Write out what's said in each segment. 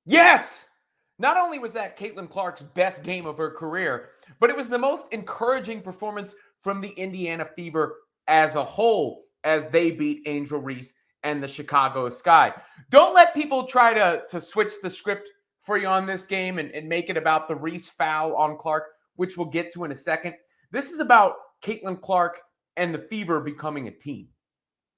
Yes! Not only was that Caitlyn Clark's best game of her career, but it was the most encouraging performance from the Indiana Fever as a whole as they beat Angel Reese and the Chicago Sky. Don't let people try to switch the script for you on this game and make it about the Reese foul on Clark, which we'll get to in a second. This is about Caitlyn Clark and the Fever becoming a team.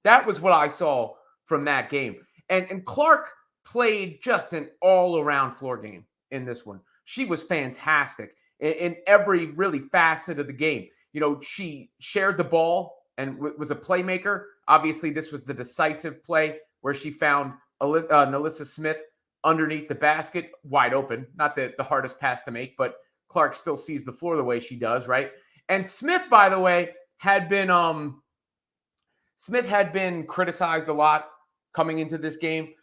That was what I saw from that game. And Clark played just an all-around floor game in this one. She was fantastic in every really facet of the game. You know, she shared the ball and was a playmaker. Obviously, this was the decisive play where she found Nalissa Smith underneath the basket, wide open. Not the hardest pass to make, but Clark still sees the floor the way she does, right? And Smith, by the way, had been criticized a lot coming into this game.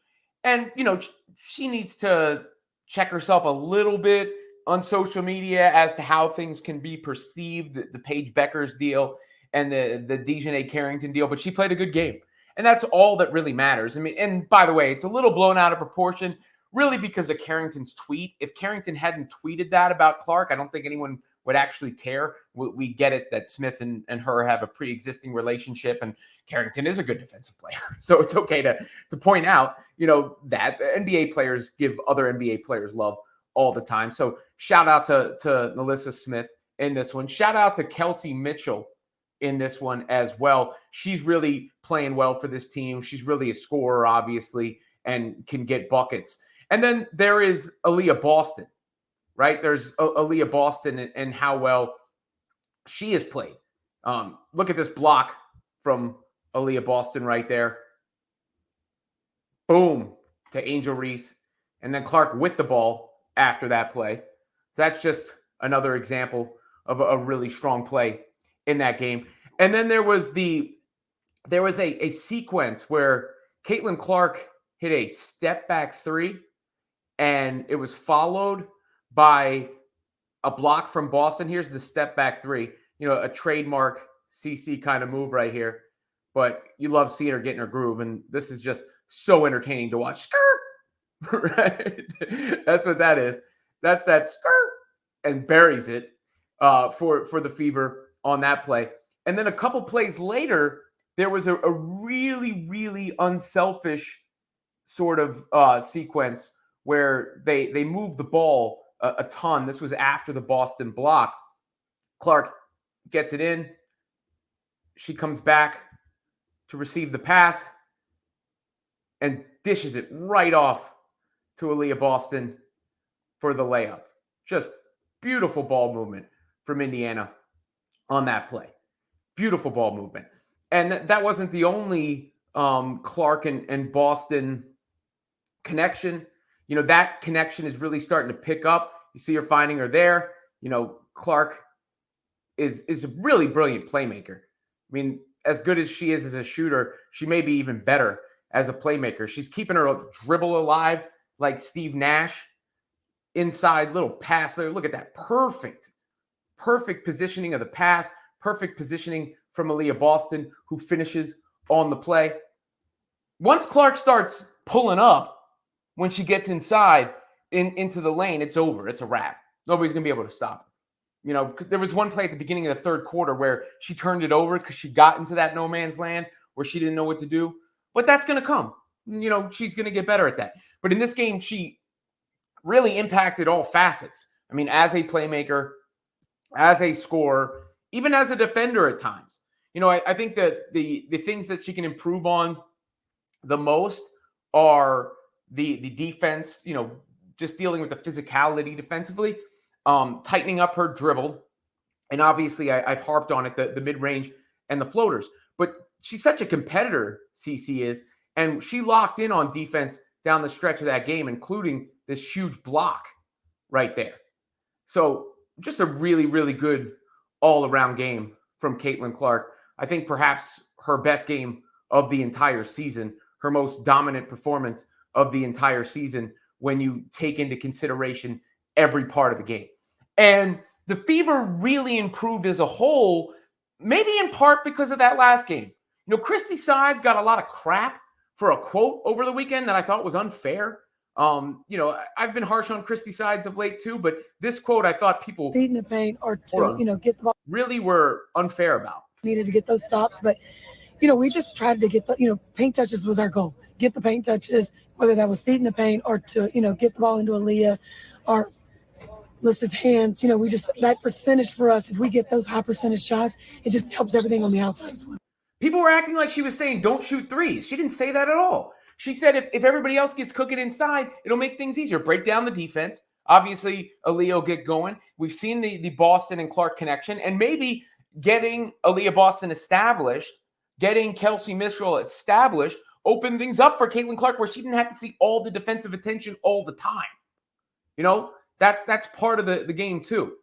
And, you know, she needs to check herself a little bit on social media as to how things can be perceived, the Paige Beckers deal and the Dejanay Carrington deal. But she played a good game. And that's all that really matters. I mean, and by the way, it's a little blown out of proportion, really because of Carrington's tweet. If Carrington hadn't tweeted that about Clark, I don't think anyone would actually care. We get it that Smith and her have a pre-existing relationship, and Carrington is a good defensive player. So it's okay to point out, you know, that NBA players give other NBA players love all the time. So shout out to Nalissa Smith in this one. Shout out to Kelsey Mitchell in this one as well. She's really playing well for this team. She's really a scorer, obviously, and can get buckets. And then there is Aaliyah Boston, right? There's Aaliyah Boston and how well she has played. Look at this block from Aaliyah Boston right there. Boom to Angel Reese. And then Clark with the ball after that play. So that's just another example of a really strong play in that game. And then there was a sequence where Caitlyn Clark hit a step back three, and it was followed by a block from Boston. Here's the step back three, you know, a trademark CC kind of move right here. But you love seeing her get in her groove, and this is just so entertaining to watch. Skirt, right? That's what that is. That's that skirt, and buries it for the Fever on that play. And then a couple plays later, there was a really, really unselfish sort of sequence where they moved the ball a ton. This was after the Boston block. Clark gets it in. She comes back to receive the pass and dishes it right off to Aaliyah Boston for the layup. Just beautiful ball movement from Indiana on that play. Beautiful ball movement. And that wasn't the only Clark and Boston connection. You know, that connection is really starting to pick up. You see her finding her there. You know, Clark is a really brilliant playmaker. I mean, as good as she is as a shooter, she may be even better as a playmaker. She's keeping her dribble alive like Steve Nash. Inside little pass there. Look at that. Perfect positioning of the pass. Perfect positioning from Aaliyah Boston, who finishes on the play. Once Clark starts pulling up, when she gets inside into the lane, it's over. It's a wrap. Nobody's going to be able to stop her. You know, there was one play at the beginning of the third quarter where she turned it over because she got into that no man's land where she didn't know what to do. But that's going to come. You know, she's going to get better at that. But in this game, she really impacted all facets. I mean, as a playmaker, as a scorer, even as a defender at times. You know, I think that the things that she can improve on the most are the defense, you know, just dealing with the physicality defensively, tightening up her dribble. And obviously, I've harped on it, the mid-range and the floaters. But she's such a competitor, CC is, and she locked in on defense down the stretch of that game, including this huge block right there. So just a really, really good all-around game from Caitlyn Clark. I think perhaps her best game of the entire season, her most dominant performance of the entire season when you take into consideration every part of the game. And the Fever really improved as a whole, maybe in part because of that last game. You know, Christy Sides got a lot of crap for a quote over the weekend that I thought was unfair. I've been harsh on Christy's sides of late too, but this quote I thought people feet in the paint or to, get the ball. Really were unfair about. Needed to get those stops, but we just tried to get the, paint touches was our goal. Get the paint touches, whether that was feet in the paint or to, get the ball into Aaliyah or Lissa's hands. We just, that percentage for us, if we get those high percentage shots, it just helps everything on the outside as well. People were acting like she was saying, don't shoot threes. She didn't say that at all. She said if everybody else gets cooking inside, it'll make things easier. Break down the defense. Obviously, Aaliyah will get going. We've seen the Boston and Clark connection, and maybe getting Aaliyah Boston established, getting Kelsey Mistral established, open things up for Caitlyn Clark where she didn't have to see all the defensive attention all the time. That's part of the game too.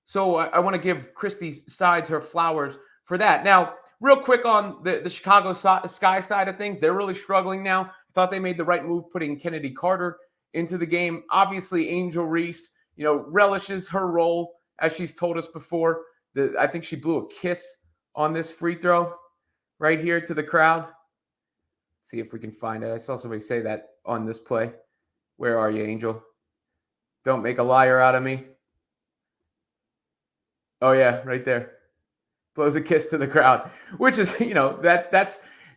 So I want to give Christy's sides her flowers for that. Now, real quick on the Chicago Sky side of things, they're really struggling now. I thought they made the right move putting Kennedy Carter into the game. Obviously, Angel Reese, relishes her role, as she's told us before. I think she blew a kiss on this free throw right here to the crowd. Let's see if we can find it. I saw somebody say that on this play. Where are you, Angel? Don't make a liar out of me. Oh, yeah, right there. Blows a kiss to the crowd, which is,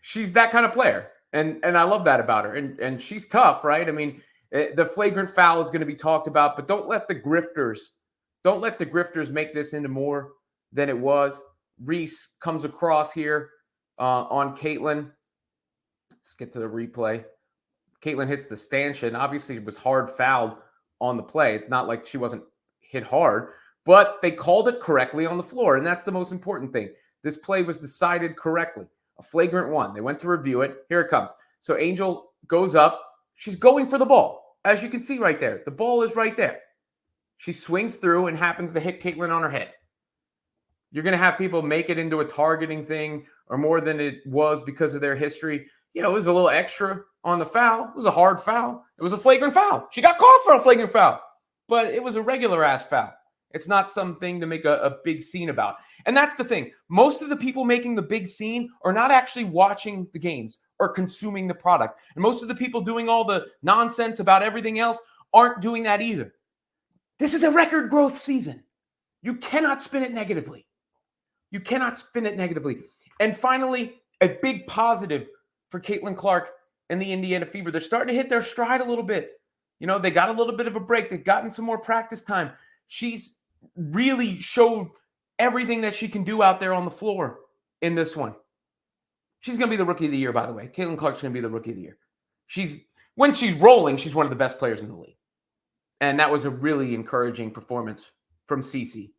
she's that kind of player. And I love that about her. And she's tough, right? I mean, the flagrant foul is going to be talked about, but don't let the grifters make this into more than it was. Reese comes across here on Caitlyn. Let's get to the replay. Caitlyn hits the stanchion. Obviously, it was hard fouled on the play. It's not like she wasn't hit hard, but they called it correctly on the floor, and that's the most important thing. This play was decided correctly. A flagrant one. They went to review it. Here it comes. So Angel goes up. She's going for the ball. As you can see right there, the ball is right there. She swings through and happens to hit Caitlyn on her head. You're going to have people make it into a targeting thing or more than it was because of their history. It was a little extra on the foul. It was a hard foul. It was a flagrant foul. She got called for a flagrant foul, but it was a regular-ass foul. It's not something to make a big scene about. And that's the thing. Most of the people making the big scene are not actually watching the games or consuming the product. And most of the people doing all the nonsense about everything else aren't doing that either. This is a record growth season. You cannot spin it negatively. You cannot spin it negatively. And finally, a big positive for Caitlyn Clark and the Indiana Fever. They're starting to hit their stride a little bit. They got a little bit of a break. They've gotten some more practice time. She's really showed everything that she can do out there on the floor in this one. She's going to be the rookie of the year, by the way. Caitlyn Clark's going to be the rookie of the year. When she's rolling, she's one of the best players in the league. And that was a really encouraging performance from Cece.